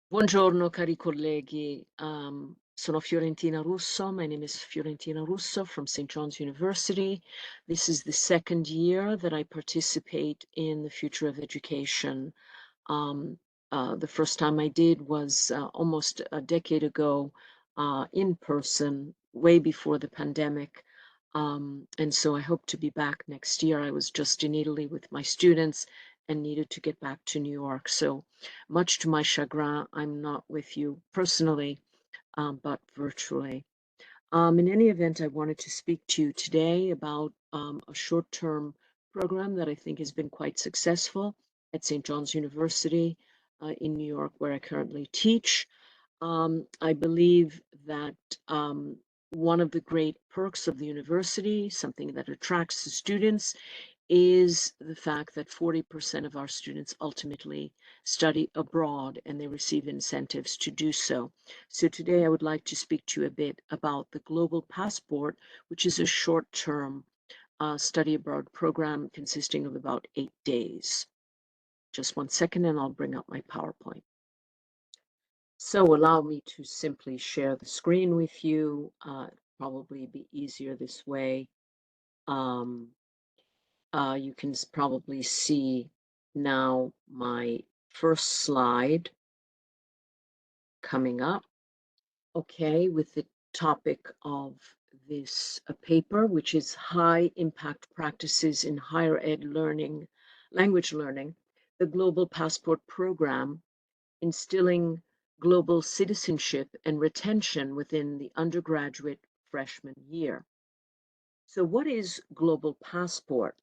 Buongiorno cari colleghi, sono Fiorentina Russo. My name is Fiorentina Russo from St. John's University. This is the second year that I participate in the Future of Education. Um, the first time I did was almost a decade ago in person, way before the pandemic. And so I hope to be back next year. I was just in Italy with my students and needed to get back to New York. So much to my chagrin, I'm not with you personally, but virtually. In any event, I wanted to speak to you today about a short term program that I think has been quite successful at St. John's University in New York, where I currently teach. I believe that one of the great perks of the university, something that attracts the students, is the fact that 40% of our students ultimately study abroad and they receive incentives to do so. So today I would like to speak to you a bit about the Global Passport, which is a short-term study abroad program consisting of about 8 days. Just one second and I'll bring up my PowerPoint. So allow me to simply share the screen with you. Probably be easier this way. Um, you can probably see now my first slide coming up, okay, with the topic of this paper, which is High Impact Practices in Higher Ed Learning, Language Learning, the Global Passport Program, Instilling Global Citizenship and Retention within the undergraduate freshman year. So what is Global Passport?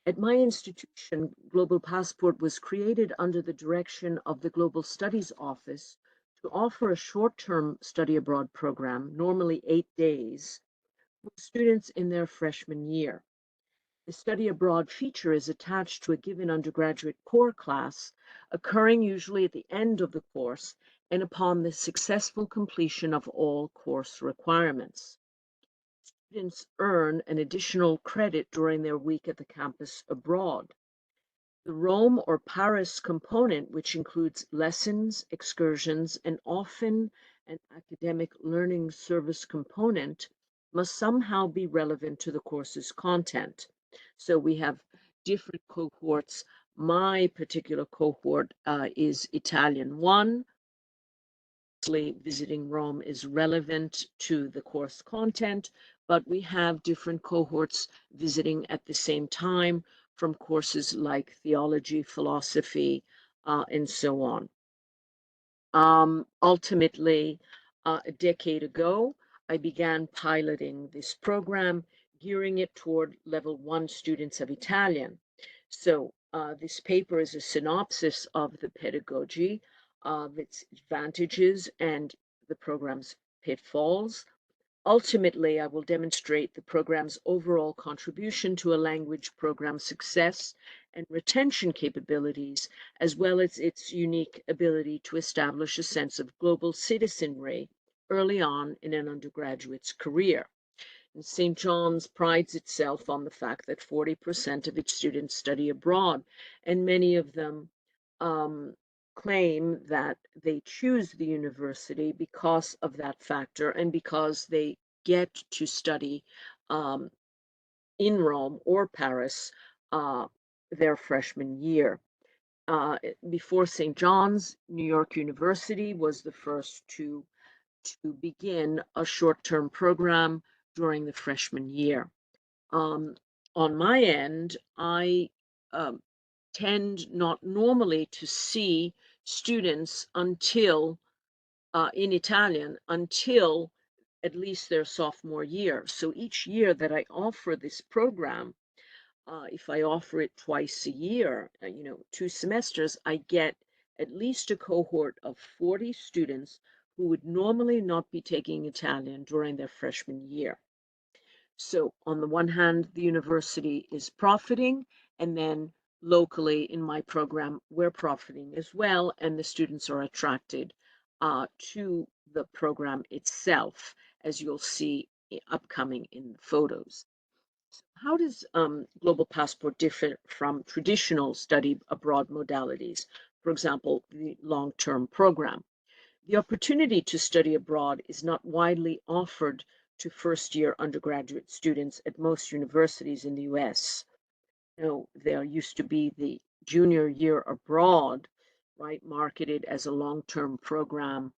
At my institution, Global Passport was created under the direction of the Global Studies Office to offer a short-term study abroad program, normally 8 days, for students in their freshman year. The study abroad feature is attached to a given undergraduate core class, occurring usually at the end of the course and upon the successful completion of all course requirements. Students earn an additional credit during their week at the campus abroad. The Rome or Paris component, which includes lessons, excursions, and often an academic learning service component, must somehow be relevant to the course's content. So we have different cohorts. My particular cohort is Italian 1. Obviously, visiting Rome is relevant to the course content, but we have different cohorts visiting at the same time from courses like theology, philosophy, and so on. Ultimately, a decade ago, I began piloting this program, gearing it toward level 1 students of Italian. So this paper is a synopsis of the pedagogy, of its advantages and the program's pitfalls. Ultimately, I will demonstrate the program's overall contribution to a language program's success and retention capabilities, as well as its unique ability to establish a sense of global citizenry early on in an undergraduate's career. And St. John's prides itself on the fact that 40% of its students study abroad, and many of them claim that they choose the university because of that factor and because they get to study um, in Rome or Paris their freshman year. Before St. John's, New York University was the first to begin a short-term program during the freshman year. On my end, I um, tend not normally to see students until in Italian until at least their sophomore year. So each year that I offer this program, if I offer it twice a year, 2 semesters, I get at least a cohort of 40 students who would normally not be taking Italian during their freshman year. So on the one hand, the university is profiting, and then locally in my program, we're profiting as well, and the students are attracted to the program itself, as you'll see upcoming in the photos. How does Global Passport differ from traditional study abroad modalities? For example, the long-term program. The opportunity to study abroad is not widely offered to first-year undergraduate students at most universities in the US. There used to be the junior year abroad, right, marketed as a long-term program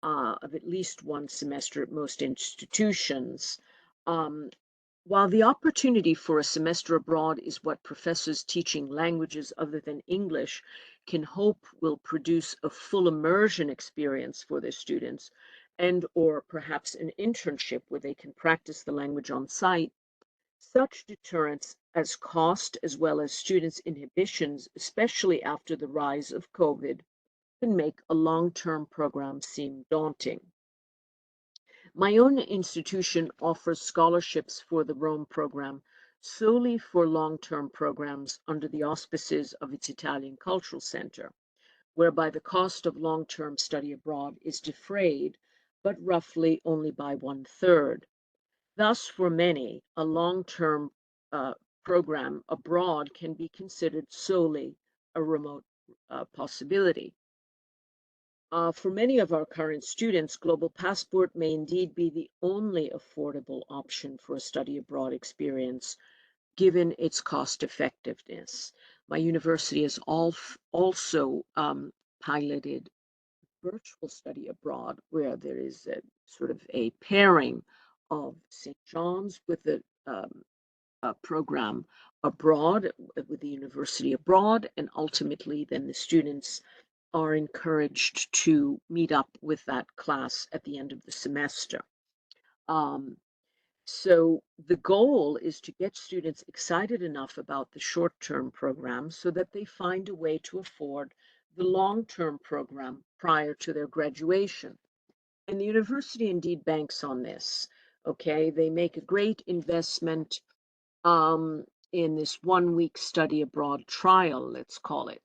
of at least one semester at most institutions. Um, while the opportunity for a semester abroad is what professors teaching languages other than English can hope will produce a full immersion experience for their students and or perhaps an internship where they can practice the language on site, such deterrence as cost as well as students' inhibitions, especially after the rise of COVID, can make a long-term program seem daunting. My own institution offers scholarships for the Rome program solely for long-term programs under the auspices of its Italian Cultural Center, whereby the cost of long-term study abroad is defrayed, but roughly only by one-third. Thus, for many, a long-term program abroad can be considered solely a remote possibility. For many of our current students, Global Passport may indeed be the only affordable option for a study abroad experience, given its cost effectiveness. My university has also piloted virtual study abroad, where there is a sort of a pairing of St. John's with a program abroad, with the university abroad, and ultimately then the students are encouraged to meet up with that class at the end of the semester. Um, so the goal is to get students excited enough about the short-term program so that they find a way to afford the long-term program prior to their graduation. And the university indeed banks on this. Okay, they make a great investment in this 1 week study abroad trial, let's call it.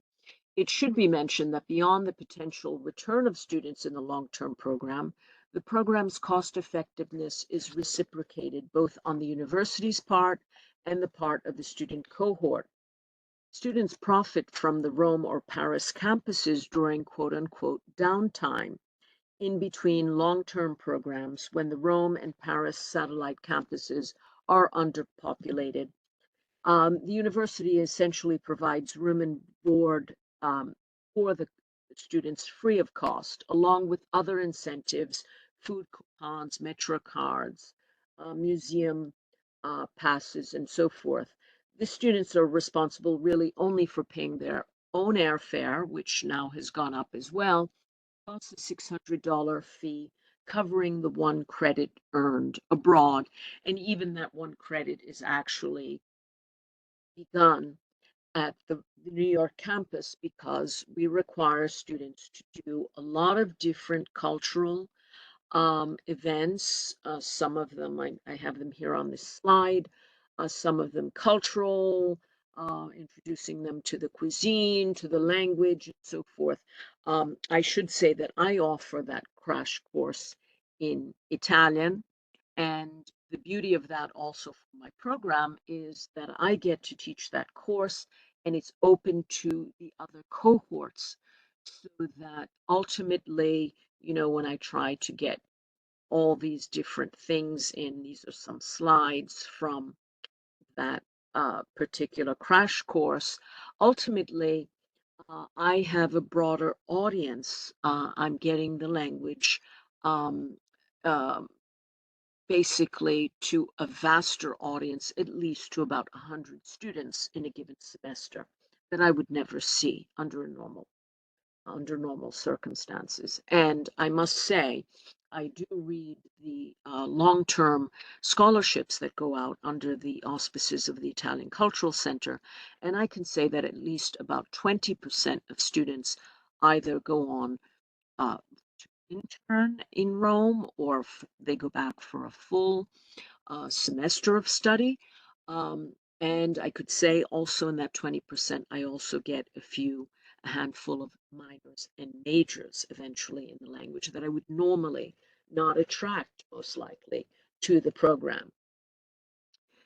It should be mentioned that beyond the potential return of students in the long-term program, the program's cost effectiveness is reciprocated both on the university's part and the part of the student cohort. Students profit from the Rome or Paris campuses during quote unquote downtime in between long-term programs when the Rome and Paris satellite campuses are underpopulated. The university essentially provides room and board for the students free of cost, along with other incentives, food coupons, metro cards, museum passes, and so forth. The students are responsible really only for paying their own airfare, which now has gone up as well, plus a $600 fee covering the one credit earned abroad. And even that one credit is actually begun at the New York campus because we require students to do a lot of different cultural events. Some of them, I have them here on this slide, some of them cultural, introducing them to the cuisine, to the language, and so forth. I should say that I offer that crash course in Italian, and the beauty of that also for my program is that I get to teach that course and it's open to the other cohorts so that ultimately, when I try to get all these different things in, these are some slides from that particular crash course. Ultimately, I have a broader audience. I'm getting the language. Um, um, Basically to a vaster audience, at least to about 100 students in a given semester that I would never see under normal circumstances. And I must say, I do read the long-term scholarships that go out under the auspices of the Italian Cultural Center, and I can say that at least about 20% of students either go on uh, intern in Rome or they go back for a full semester of study. Um, and I could say also in that 20%, I also get a handful of minors and majors eventually in the language that I would normally not attract, most likely, to the program.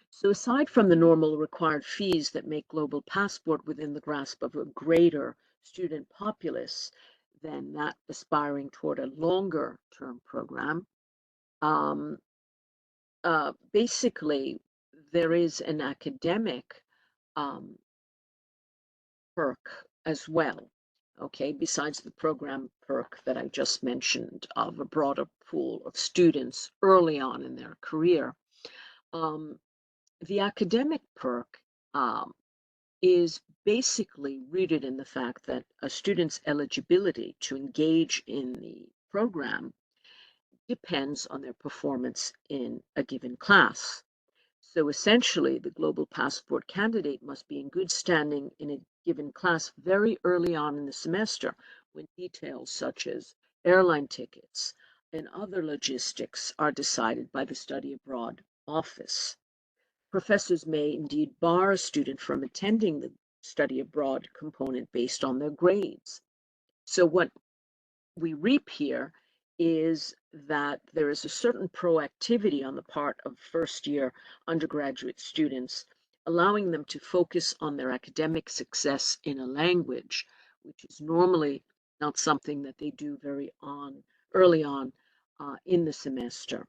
So aside from the normal required fees that make Global Passport within the grasp of a greater student populace, than that aspiring toward a longer term program. Um, Basically, there is an academic um, perk as well, okay, besides the program perk that I just mentioned of a broader pool of students early on in their career. Um, the academic perk um, is basically rooted in the fact that a student's eligibility to engage in the program depends on their performance in a given class. So essentially, the Global Passport candidate must be in good standing in a given class very early on in the semester when details such as airline tickets and other logistics are decided by the study abroad office. Professors may indeed bar a student from attending the study abroad component based on their grades. So, what we reap here is that there is a certain proactivity on the part of first year undergraduate students, allowing them to focus on their academic success in a language, which is normally not something that they do very early on in the semester.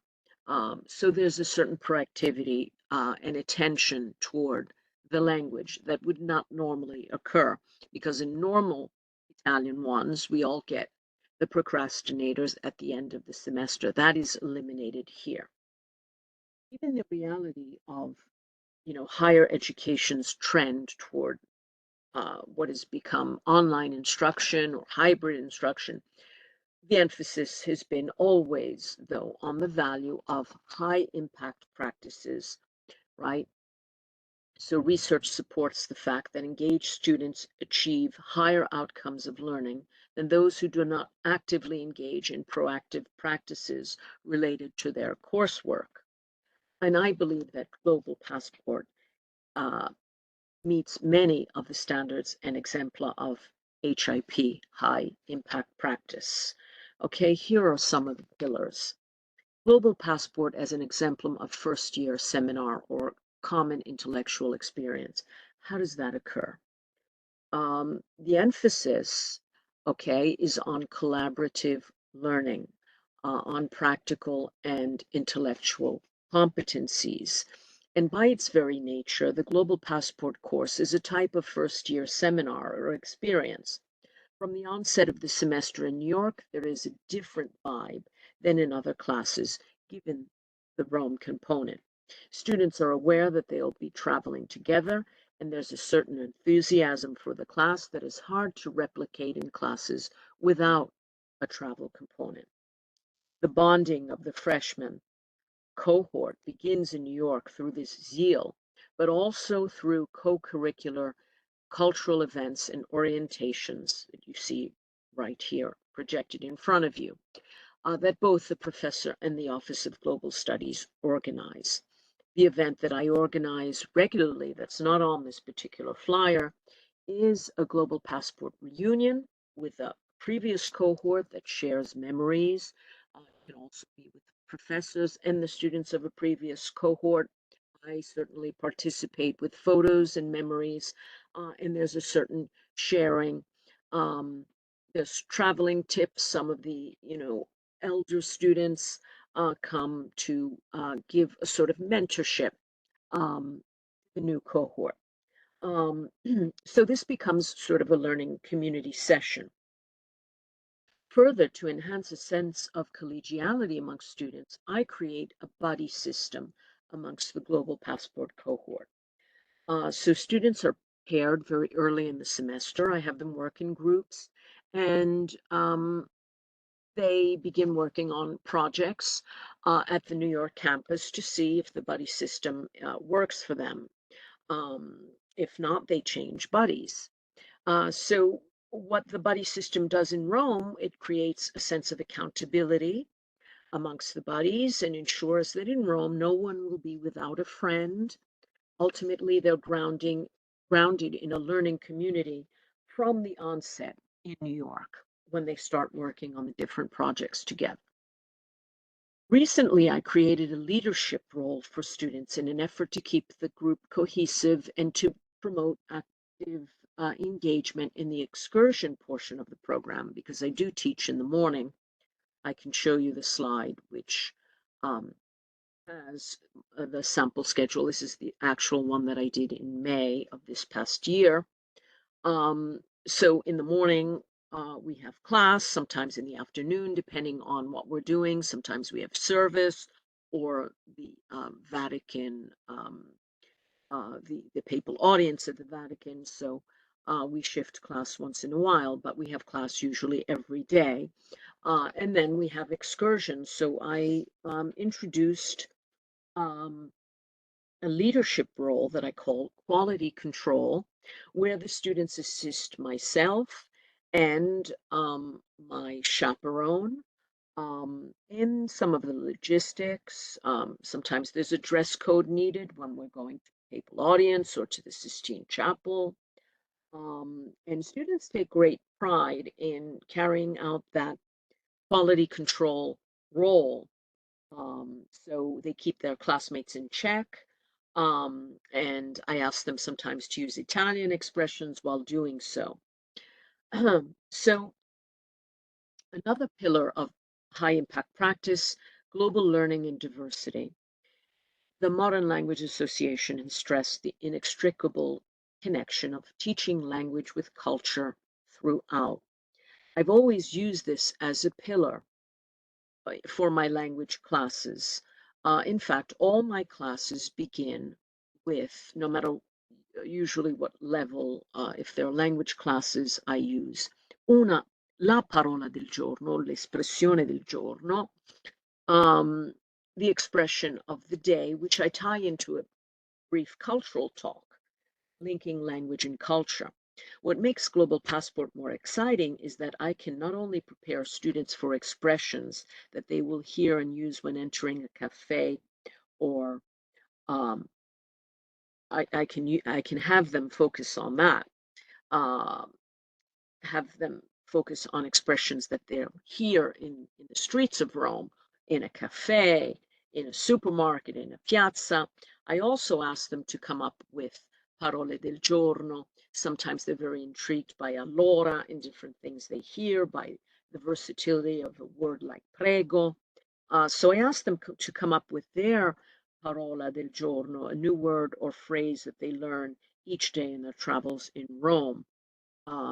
So there's a certain proactivity and attention toward the language that would not normally occur because in normal Italian ones, we all get the procrastinators at the end of the semester. That is eliminated here. Given the reality of, higher education's trend toward what has become online instruction or hybrid instruction, the emphasis has been always, though, on the value of high impact practices, right? So research supports the fact that engaged students achieve higher outcomes of learning than those who do not actively engage in proactive practices related to their coursework. And I believe that Global Passport uh, meets many of the standards and exempla of HIP, high impact practice. Okay, here are some of the pillars. Global Passport as an exemplum of first year seminar or common intellectual experience. How does that occur? The emphasis, okay, is on collaborative learning, on practical and intellectual competencies. And by its very nature, the Global Passport course is a type of first year seminar or experience. From the onset of the semester in New York, there is a different vibe than in other classes, given the Rome component. Students are aware that they'll be traveling together, and there's a certain enthusiasm for the class that is hard to replicate in classes without a travel component. The bonding of the freshman cohort begins in New York through this zeal, but also through co-curricular cultural events and orientations that you see right here projected in front of you, that both the professor and the Office of Global Studies organize. The event that I organize regularly, that's not on this particular flyer, is a Global Passport reunion with a previous cohort that shares memories. It can also be with professors and the students of a previous cohort. I certainly participate with photos and memories, and there's a certain sharing. Um, there's traveling tips. Some of the, elder students come to give a sort of mentorship, the new cohort. So this becomes sort of a learning community session. Further, to enhance a sense of collegiality amongst students, I create a buddy system amongst the Global Passport cohort. So students are paired very early in the semester. I have them work in groups, and they begin working on projects at the New York campus to see if the buddy system works for them. If not, they change buddies. So what the buddy system does in Rome, it creates a sense of accountability amongst the buddies and ensures that in Rome, no one will be without a friend. Ultimately, they're grounded in a learning community from the onset in New York when they start working on the different projects together. Recently, I created a leadership role for students in an effort to keep the group cohesive and to promote active engagement in the excursion portion of the program because I do teach in the morning. I can show you the slide, which um, has the sample schedule. This is the actual one that I did in May of this past year. So in the morning, we have class, sometimes in the afternoon, depending on what we're doing. Sometimes we have service or the Vatican, the papal audience at the Vatican. So we shift class once in a while, but we have class usually every day. And then we have excursions. So I introduced a leadership role that I call quality control, where the students assist myself and my chaperone in some of the logistics. Sometimes there's a dress code needed when we're going to the papal audience or to the Sistine Chapel. And students take great pride in carrying out that quality control role, so they keep their classmates in check. And I ask them sometimes to use Italian expressions while doing so. So another pillar of high impact practice, global learning and diversity. The Modern Language Association has stressed the inextricable connection of teaching language with culture throughout. I've always used this as a pillar for my language classes. In fact, all my classes begin with, no matter usually what level, if they're language classes, I use la parola del giorno, l'espressione del giorno, um, the expression of the day, which I tie into a brief cultural talk, linking language and culture. What makes Global Passport more exciting is that I can not only prepare students for expressions that they will hear and use when entering a cafe, or um, I can have them focus on that, uh, have them focus on expressions that they'll hear in the streets of Rome, in a cafe, in a supermarket, in a piazza. I also ask them to come up with parole del giorno. Sometimes they're very intrigued by allora and different things they hear, by the versatility of a word like prego. So I ask them to come up with their parola del giorno, a new word or phrase that they learn each day in their travels in Rome.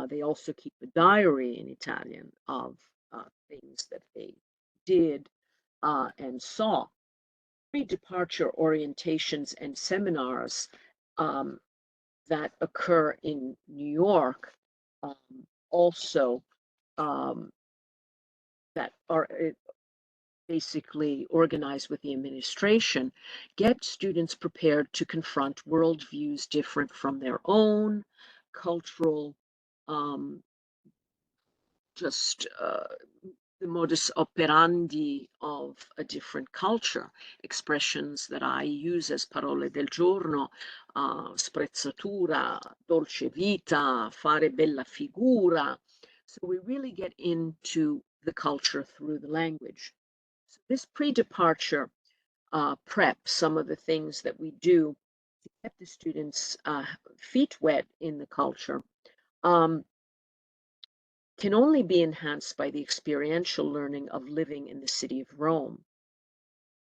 They also keep a diary in Italian of things that they did and saw. Pre-departure orientations and seminars um, that occur in New York, also um, that are basically organized with the administration, get students prepared to confront worldviews different from their own, cultural, um, just the modus operandi of a different culture. Expressions that I use as parole del giorno, sprezzatura, dolce vita, fare bella figura. So we really get into the culture through the language. So this pre-departure prep, some of the things that we do to get the students' feet wet in the culture, um, can only be enhanced by the experiential learning of living in the city of Rome.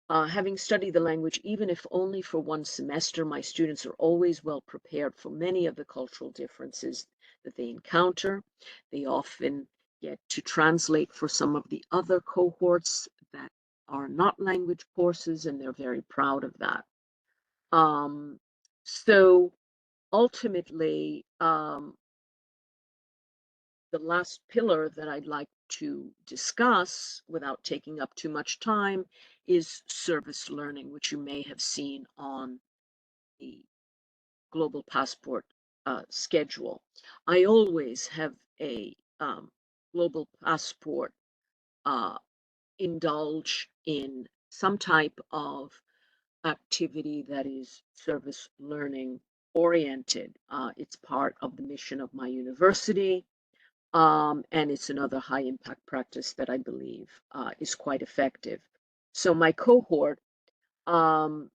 Having studied the language, even if only for one semester, my students are always well prepared for many of the cultural differences that they encounter. They often get to translate for some of the other cohorts that are not language courses, and they're very proud of that. So ultimately, the last pillar that I'd like to discuss without taking up too much time is service learning, which you may have seen on the Global Passport schedule. I always have a Global Passport uh, indulge in some type of activity that is service learning oriented. It's part of the mission of my university. And it's another high impact practice that I believe is quite effective. So my cohort, um,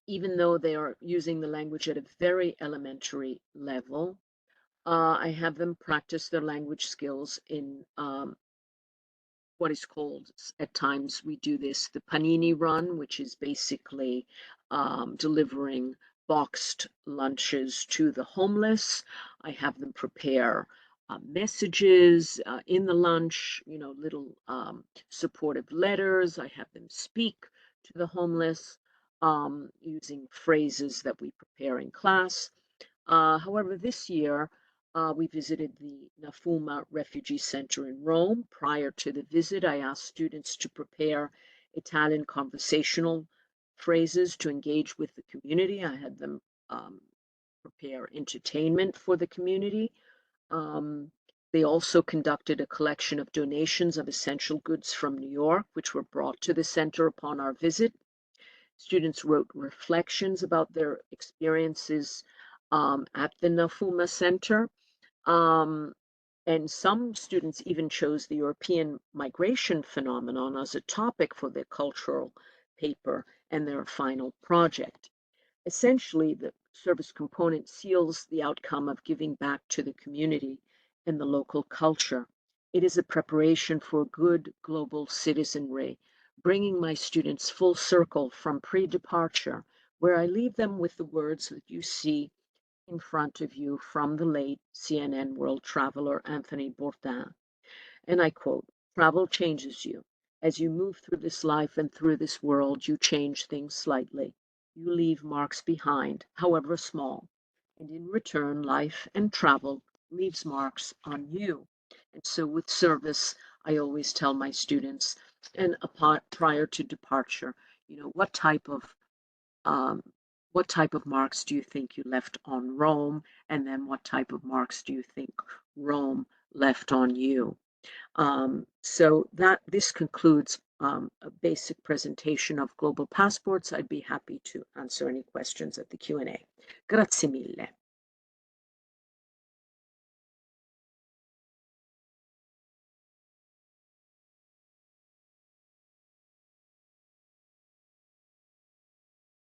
even though they are using the language at a very elementary level, I have them practice their language skills in what is called, at times we do this, the panini run, which is basically delivering boxed lunches to the homeless. I have them prepare messages in the lunch, little supportive letters. I have them speak to the homeless using phrases that we prepare in class. However, this year we visited the Nafuma Refugee Center in Rome. Prior to the visit, I asked students to prepare Italian conversational phrases to engage with the community. I had them um, prepare entertainment for the community. Um, they also conducted a collection of donations of essential goods from New York, which were brought to the center upon our visit. Students wrote reflections about their experiences at the Nafuma Center. Um, and some students even chose the European migration phenomenon as a topic for their cultural paper and their final project. Essentially, the service component seals the outcome of giving back to the community and the local culture. It is a preparation for good global citizenry, bringing my students full circle from pre-departure, where I leave them with the words that you see in front of you from the late CNN world traveler Anthony Bourdain. And I quote, "Travel changes you. As you move through this life and through this world, you change things slightly. You leave marks behind, however small. And in return, life and travel leaves marks on you." And so with service, I always tell my students, and prior to departure, what type of um, marks do you think you left on Rome? And then what type of marks do you think Rome left on you? So that this concludes a basic presentation of global passports. I'd be happy to answer any questions at the Q&A. Grazie mille.